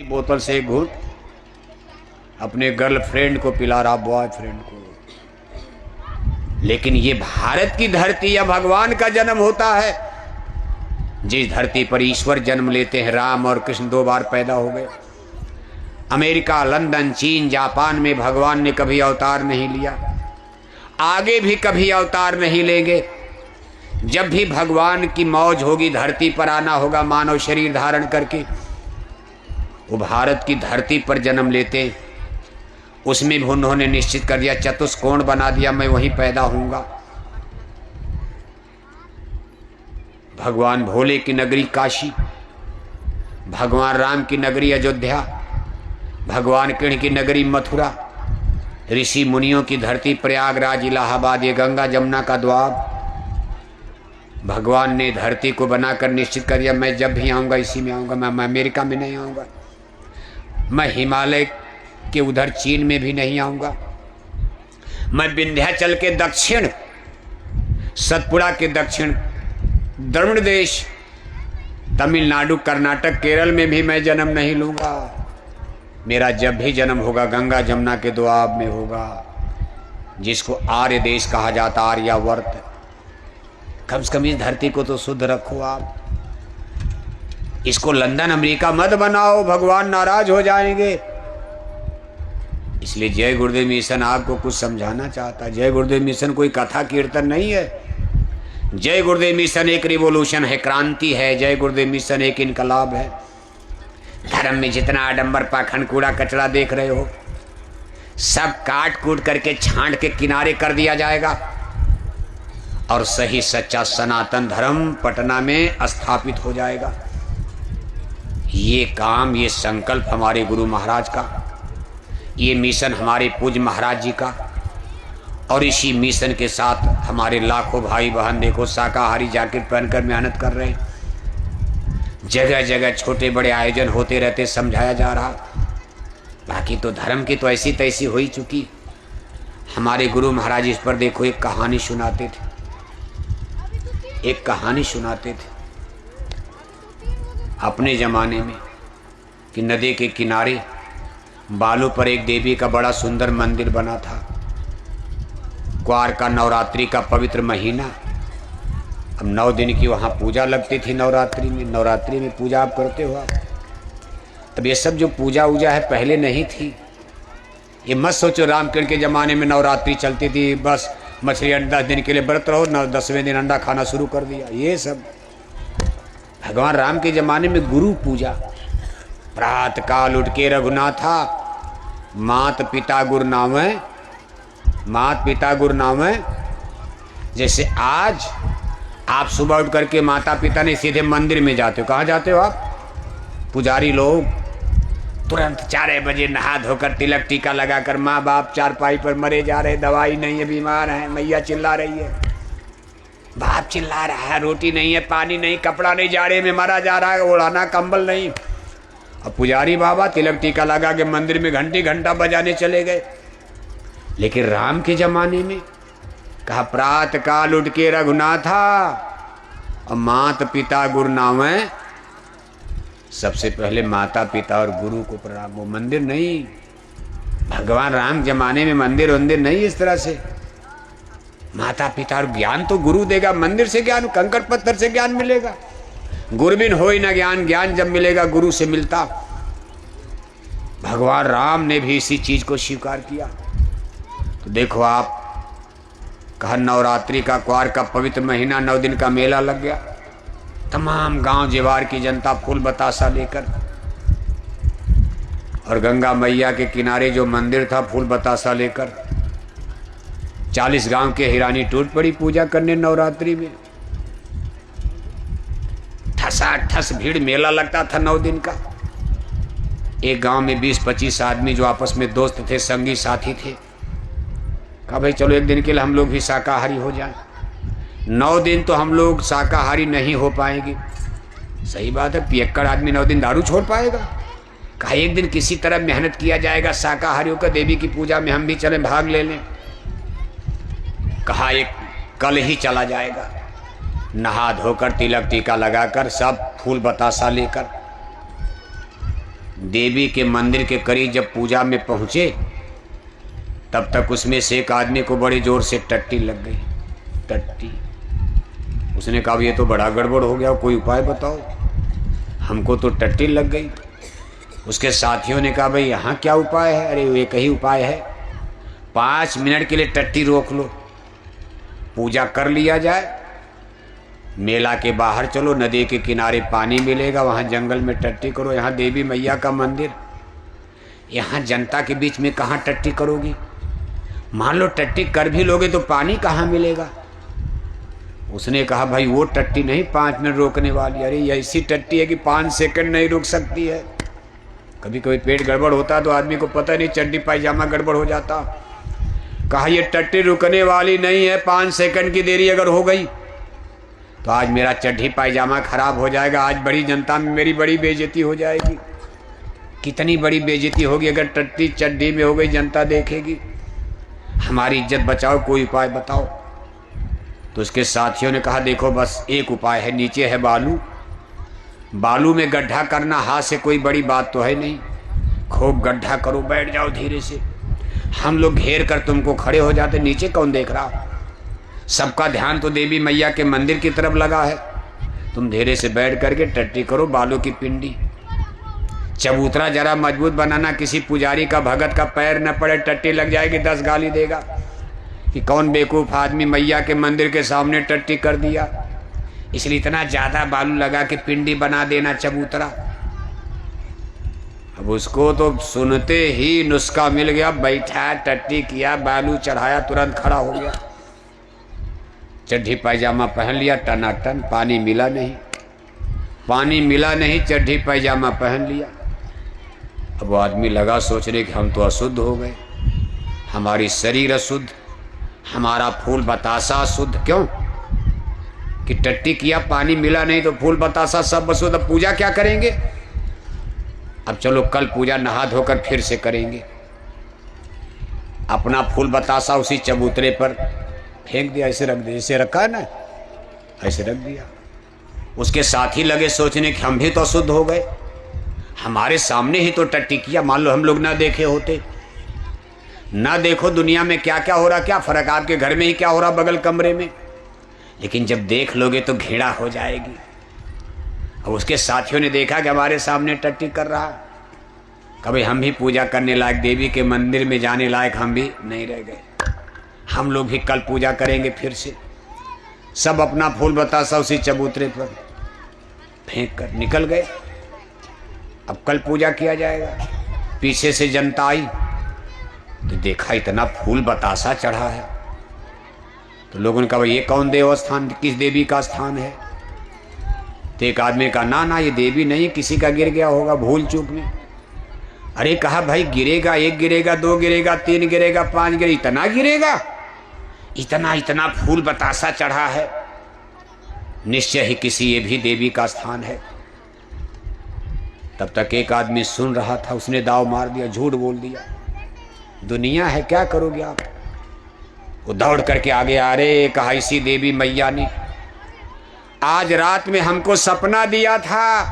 बोतल से एक घूंट अपने गर्लफ्रेंड को पिला रहा, बॉयफ्रेंड को। लेकिन ये भारत की धरती या भगवान का जन्म होता है, जिस धरती पर ईश्वर जन्म लेते हैं। राम और कृष्ण 2 बार पैदा हो गए। अमेरिका, लंदन, चीन, जापान में भगवान ने कभी अवतार नहीं लिया, आगे भी कभी अवतार नहीं लेंगे। जब भी भगवान की मौज होगी, धरती पर आना होगा मानव शरीर धारण करके, वो भारत की धरती पर जन्म लेते हैं। उसमें भी उन्होंने निश्चित कर दिया, चतुष्कोण बना दिया, मैं वहीं पैदा होऊंगा। भगवान भोले की नगरी काशी, भगवान राम की नगरी अयोध्या, भगवान कृष्ण की नगरी मथुरा, ऋषि मुनियों की धरती प्रयागराज, इलाहाबाद, ये गंगा जमुना का द्वार। भगवान ने धरती को बनाकर निश्चित कर दिया, मैं जब भी आऊँगा इसी में आऊँगा। मैं अमेरिका में नहीं आऊँगा, मैं हिमालय के उधर चीन में भी नहीं आऊँगा, मैं विंध्याचल के दक्षिण, सतपुड़ा के दक्षिण द्रविड़ देश, तमिलनाडु, कर्नाटक, केरल में भी मैं जन्म नहीं लूँगा। मेरा जब भी जन्म होगा गंगा जमुना के दोआब में होगा, जिसको आर्य देश कहा जाता, आर्यावर्त। कम से कम इस धरती को तो शुद्ध रखो आप, इसको लंदन अमेरिका मत बनाओ, भगवान नाराज हो जाएंगे। इसलिए जय गुरुदेव मिशन आपको कुछ समझाना चाहता है। जय गुरुदेव मिशन कोई कथा कीर्तन नहीं है। जय गुरुदेव मिशन एक रिवोल्यूशन है, क्रांति है। जय गुरुदेव मिशन एक इनकलाब है। धर्म में जितना आडंबर, पाखंड, कूड़ा कचरा देख रहे हो, सब काट कूट करके छांट के किनारे कर दिया जाएगा और सही सच्चा सनातन धर्म पटना में स्थापित हो जाएगा। ये काम, ये संकल्प हमारे गुरु महाराज का, ये मिशन हमारे पूज्य महाराज जी का, और इसी मिशन के साथ हमारे लाखों भाई बहन देखो शाकाहारी जैकेट पहनकर मेहनत कर रहे हैं। जगह जगह छोटे बड़े आयोजन होते रहते, समझाया जा रहा। बाकी तो धर्म की तो ऐसी तैसी हो ही चुकी। हमारे गुरु महाराज इस पर देखो एक कहानी सुनाते थे, एक कहानी सुनाते थे अपने ज़माने में कि नदी के किनारे बालू पर एक देवी का बड़ा सुंदर मंदिर बना था। क्वार का नवरात्रि का पवित्र महीना, अब 9 दिन की वहाँ पूजा लगती थी। नवरात्रि में पूजा आप करते हो आप। अब ये सब जो पूजा वूजा है पहले नहीं थी। ये मत सोचो रामकृष्ण के ज़माने में नवरात्रि चलती थी, बस मछली 10 दिन के लिए व्रत रहो, 10वें दिन अंडा खाना शुरू कर दिया। ये सब भगवान राम के ज़माने में गुरु पूजा। प्रात काल उठ के रघुनाथा, मात पिता गुरु नामै, मात पिता गुरु नामै। जैसे आज आप सुबह उठ करके माता पिता ने सीधे मंदिर में जाते हो। कहाँ जाते हो आप? पुजारी लोग तुरंत 4 बजे नहा धोकर तिलक टीका लगाकर, माँ बाप चारपाई पर मरे जा रहे, दवाई नहीं है, बीमार है, मैया चिल्ला रही है, बाप चिल्ला रहा है, रोटी नहीं है, पानी नहीं, कपड़ा नहीं, जाड़े में मरा जा रहा है, ओढ़ाना कंबल नहीं। अब पुजारी बाबा तिलक टीका लगा के मंदिर में घंटी घंटा बजाने चले गए। लेकिन राम के जमाने में कहा प्रात काल उठ के रघुनाथा और मात पिता गुरु नामै। सबसे पहले माता पिता और गुरु को प्रणाम। वो मंदिर नहीं, भगवान राम जमाने में मंदिर वंदिर नहीं इस तरह से। माता पिता और ज्ञान तो गुरु देगा, मंदिर से ज्ञान, कंकड़ पत्थर से ज्ञान मिलेगा। गुरबिन हो ही ना ज्ञान, ज्ञान जब मिलेगा गुरु से मिलता। भगवान राम ने भी इसी चीज को स्वीकार किया। तो देखो आप, कहा नवरात्रि का क्वार का पवित्र महीना, 9 दिन का मेला लग गया। तमाम गांव जीवार की जनता फूल बतासा लेकर, और गंगा मैया के किनारे जो मंदिर था फूल बतासा लेकर 40 गांव के हिरानी टूट पड़ी पूजा करने नवरात्रि में। ठसाठस भीड़, मेला लगता था 9 दिन का। एक गांव में 20-25 आदमी जो आपस में दोस्त थे, संगी साथी थे, कहा भाई चलो एक दिन के लिए हम लोग भी शाकाहारी हो जाएं। 9 दिन तो हम लोग शाकाहारी नहीं हो पाएंगे। सही बात है, पियक्कड़ आदमी 9 दिन दारू छोड़ पाएगा? कहा एक दिन किसी तरह मेहनत किया जाएगा शाकाहारियों का, देवी की पूजा में हम भी चलें, भाग ले लें। कहा एक कल ही चला जाएगा। नहा धोकर तिलक टीका लगाकर सब फूल बतासा लेकर देवी के मंदिर के करीब जब पूजा में पहुंचे तब तक उसमें से एक आदमी को बड़ी जोर से टट्टी लग गई। टट्टी। उसने कहा ये तो बड़ा गड़बड़ हो गया, कोई उपाय बताओ, हमको तो टट्टी लग गई। उसके साथियों ने कहा भाई यहाँ क्या उपाय है? अरे एक ही उपाय है, 5 मिनट के लिए टट्टी रोक लो, पूजा कर लिया जाए, मेला के बाहर चलो, नदी के किनारे पानी मिलेगा, वहाँ जंगल में टट्टी करो। यहाँ देवी मैया का मंदिर, यहाँ जनता के बीच में कहाँ टट्टी करोगी? मान लो टट्टी कर भी लोगे तो पानी कहाँ मिलेगा? उसने कहा भाई वो टट्टी नहीं 5 मिनट रोकने वाली, अरे ये ऐसी टट्टी है कि 5 सेकंड नहीं रुक सकती है। कभी कभी पेट गड़बड़ होता तो आदमी को पता नहीं, चड्डी पायजामा गड़बड़ हो जाता। कहा ये टट्टी रुकने वाली नहीं है, 5 सेकंड की देरी अगर हो गई तो आज मेरा चड्डी पायजामा खराब हो जाएगा, आज बड़ी जनता में मेरी बड़ी बेइज्जती हो जाएगी। कितनी बड़ी बेइज्जती होगी अगर टट्टी चड्डी में हो गई, जनता देखेगी। हमारी इज्जत बचाओ, कोई उपाय बताओ। तो उसके साथियों ने कहा देखो बस एक उपाय है, नीचे है बालू, बालू में गड्ढा करना, हाथ से कोई बड़ी बात तो है नहीं, खूब गड्ढा करो, बैठ जाओ धीरे से, हम लोग घेर कर तुमको खड़े हो जाते, नीचे कौन देख रहा? सबका ध्यान तो देवी मैया के मंदिर की तरफ लगा है। तुम धीरे से बैठ करके टट्टी करो, बालू की पिंडी। चबूतरा जरा मजबूत बनाना, किसी पुजारी का भगत का पैर न पड़े, टट्टी लग जाएगी 10 गाली देगा कि कौन बेवकूफ़ आदमी मैया के मंदिर के सामने टट्टी कर दिया। इसलिए इतना ज़्यादा बालू लगा के पिंडी बना देना चबूतरा। अब उसको तो सुनते ही नुस्खा मिल गया, बैठा टट्टी किया, बालू चढ़ाया, तुरंत खड़ा हो गया, चड्ढी पायजामा पहन लिया, टनाटन। पानी मिला नहीं, पानी मिला नहीं, चड्ढी पायजामा पहन लिया। अब वो आदमी लगा सोचने कि हम तो अशुद्ध हो गए, हमारी शरीर अशुद्ध, हमारा फूल बतासा अशुद्ध। क्यों कि टट्टी किया, पानी मिला नहीं तो फूल बतासा सब अशुद्ध। अब पूजा क्या करेंगे? अब चलो कल पूजा नहा धोकर फिर से करेंगे। अपना फूल बतासा उसी चबूतरे पर फेंक दिया, ऐसे रख दिया, ऐसे रखा है ना, ऐसे रख दिया। उसके साथ ही लगे सोचने कि हम भी तो अशुद्ध हो गए, हमारे सामने ही तो टट्टी किया। मान लो हम लोग ना देखे होते, ना देखो दुनिया में क्या क्या हो रहा, क्या फर्क, आपके घर में ही क्या हो रहा बगल कमरे में, लेकिन जब देख लोगे तो घृणा हो जाएगी। अब उसके साथियों ने देखा कि हमारे सामने टट्टी कर रहा, कभी हम भी पूजा करने लायक, देवी के मंदिर में जाने लायक हम भी नहीं रह गए, हम लोग भी कल पूजा करेंगे फिर से। सब अपना फूल बतासा उसी चबूतरे पर फेंक कर निकल गए। अब कल पूजा किया जाएगा। पीछे से जनता आई तो देखा इतना फूल बतासा चढ़ा है, तो लोगों ने कहा ये कौन देव स्थान, किस देवी का स्थान है? तो एक आदमी का ना ये देवी नहीं, किसी का गिर गया होगा भूल चूक में। अरे कहा भाई गिरेगा, 1 गिरेगा, 2 गिरेगा, 3 गिरेगा, 5 गिरेगा, इतना गिरेगा? इतना इतना फूल बतासा चढ़ा है, निश्चय ही किसी ये भी देवी का स्थान है। तब तक एक आदमी सुन रहा था, उसने दाव मार दिया, झूठ बोल दिया, दुनिया है क्या करोगे आप? वो दौड़ करके आगे आ रहे, कहा इसी देवी मैया ने आज रात में हमको सपना दिया था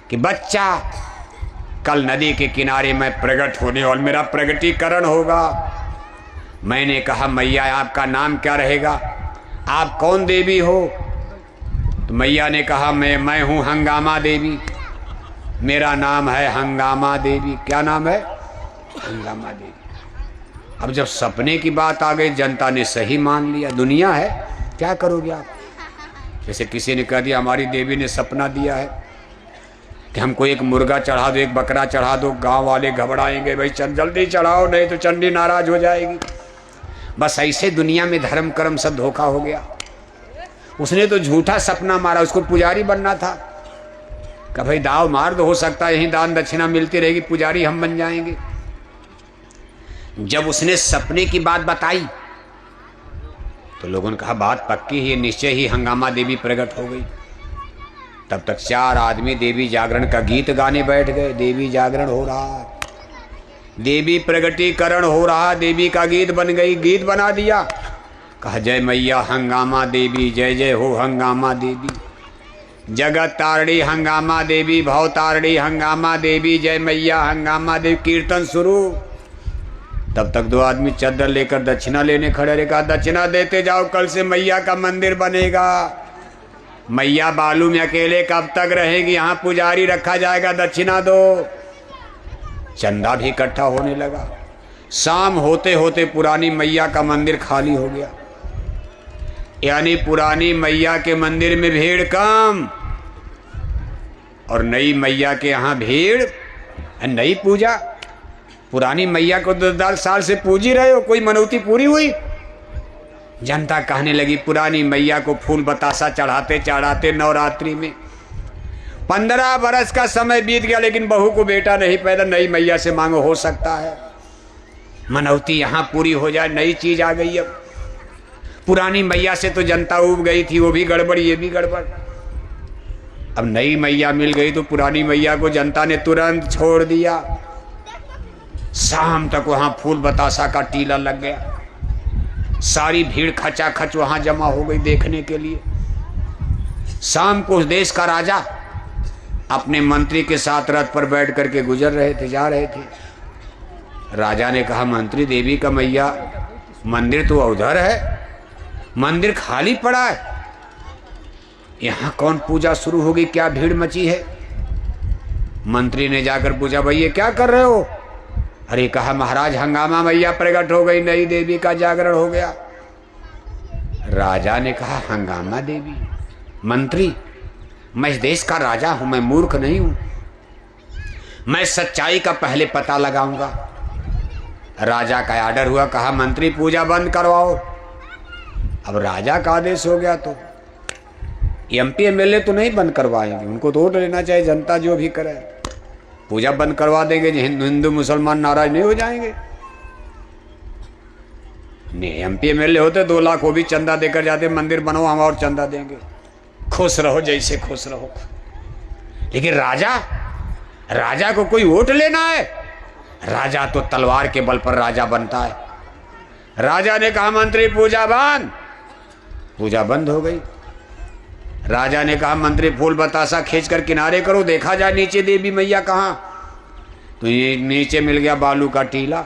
कि बच्चा कल नदी के किनारे मैं प्रकट होने और मेरा प्रगटीकरण होगा। मैंने कहा मैया आपका नाम क्या रहेगा, आप कौन देवी हो? तो मैया ने कहा मैं हूँ हंगामा देवी, मेरा नाम है हंगामा देवी। क्या नाम है? हंगामा देवी। अब जब सपने की बात आ गई, जनता ने सही मान लिया, दुनिया है क्या करोगे आप? जैसे किसी ने कह दिया हमारी देवी ने सपना दिया है कि हमको एक मुर्गा चढ़ा दो, एक बकरा चढ़ा दो, गांव वाले घबराएंगे, भाई चल जल्दी चढ़ाओ नहीं तो चंडी नाराज हो जाएगी। बस ऐसे दुनिया में धर्म कर्म सब धोखा हो गया। उसने तो झूठा सपना मारा, उसको पुजारी बनना था, कि भाई दाव मार दो, हो सकता है यहीं दान दक्षिणा मिलती रहेगी, पुजारी हम बन जाएंगे। जब उसने सपने की बात बताई तो लोगों ने कहा बात पक्की है, निश्चय ही हंगामा देवी प्रकट हो गई। तब तक 4 आदमी देवी जागरण का गीत गाने बैठ गए। देवी जागरण हो रहा, देवी प्रगटीकरण हो रहा, देवी का गीत बन गई, गीत बना दिया। कहा जय मैया हंगामा देवी, जय जय हो हंगामा देवी। जगत तारणी हंगामा देवी, भव तारणी हंगामा देवी, जय मैया हंगामा देवी, कीर्तन शुरू। तब तक दो आदमी चादर लेकर दक्षिणा लेने खड़े रहे। कहा दक्षिणा देते जाओ, कल से मैया का मंदिर बनेगा। मैया बालू में अकेले कब तक रहेगी, यहाँ पुजारी रखा जाएगा, दक्षिणा दो। चंदा भी इकट्ठा होने लगा। शाम होते होते पुरानी मैया का मंदिर खाली हो गया, यानी पुरानी मैया के मंदिर में भीड़ कम और नई मैया के यहाँ भीड़। नई पूजा, पुरानी मैया को 10 साल से पूज ही रहे हो, कोई मनौती पूरी हुई? जनता कहने लगी पुरानी मैया को फूल बतासा चढ़ाते चढ़ाते नवरात्रि में 15 बरस का समय बीत गया, लेकिन बहू को बेटा नहीं पैदा। नई मैया से मांगो, हो सकता है मनौती यहाँ पूरी हो जाए। नई चीज आ गई। अब पुरानी मैया से तो जनता उब गई थी, वो भी गड़बड़ ये भी गड़बड़। अब नई मैया मिल गई तो पुरानी मैया को जनता ने तुरंत छोड़ दिया। शाम तक वहां फूल बतासा का टीला लग गया। सारी भीड़ खचाखच वहां जमा हो गई देखने के लिए। शाम को उस देश का राजा अपने मंत्री के साथ रथ पर बैठ करके गुजर रहे थे, जा रहे थे। राजा ने कहा मंत्री देवी का मैया मंदिर तो उधर है, मंदिर खाली पड़ा है, यहां कौन पूजा शुरू होगी, क्या भीड़ मची है? मंत्री ने जाकर पूछा भाई ये क्या कर रहे हो? अरे कहा महाराज हंगामा मैया प्रकट हो गई, नई देवी का जागरण हो गया। राजा ने कहा हंगामा देवी? मंत्री मैं इस देश का राजा हूं, मैं मूर्ख नहीं हूं, मैं सच्चाई का पहले पता लगाऊंगा। राजा का आर्डर हुआ, कहा मंत्री पूजा बंद करवाओ। अब राजा का आदेश हो गया तो एमपी एमएलए तो नहीं बंद करवाएंगे, उनको तो वोट लेना चाहिए, जनता जो भी करे। पूजा बंद करवा देंगे, हिंदू मुसलमान नाराज नहीं हो जाएंगे? नहीं, एमपी एमएलए होते 2 लाख वो भी चंदा देकर जाते, मंदिर बनाओ हम और चंदा देंगे, खुश रहो जैसे खुश रहो। लेकिन राजा को कोई वोट लेना है? राजा तो तलवार के बल पर राजा बनता है। राजा ने कहा मंत्री पूजा बंद। पूजा बंद हो गई। राजा ने कहा मंत्री फूल बतासा खींच कर किनारे करो, देखा जाए नीचे देवी मैया कहाँ। तो ये नीचे मिल गया बालू का टीला।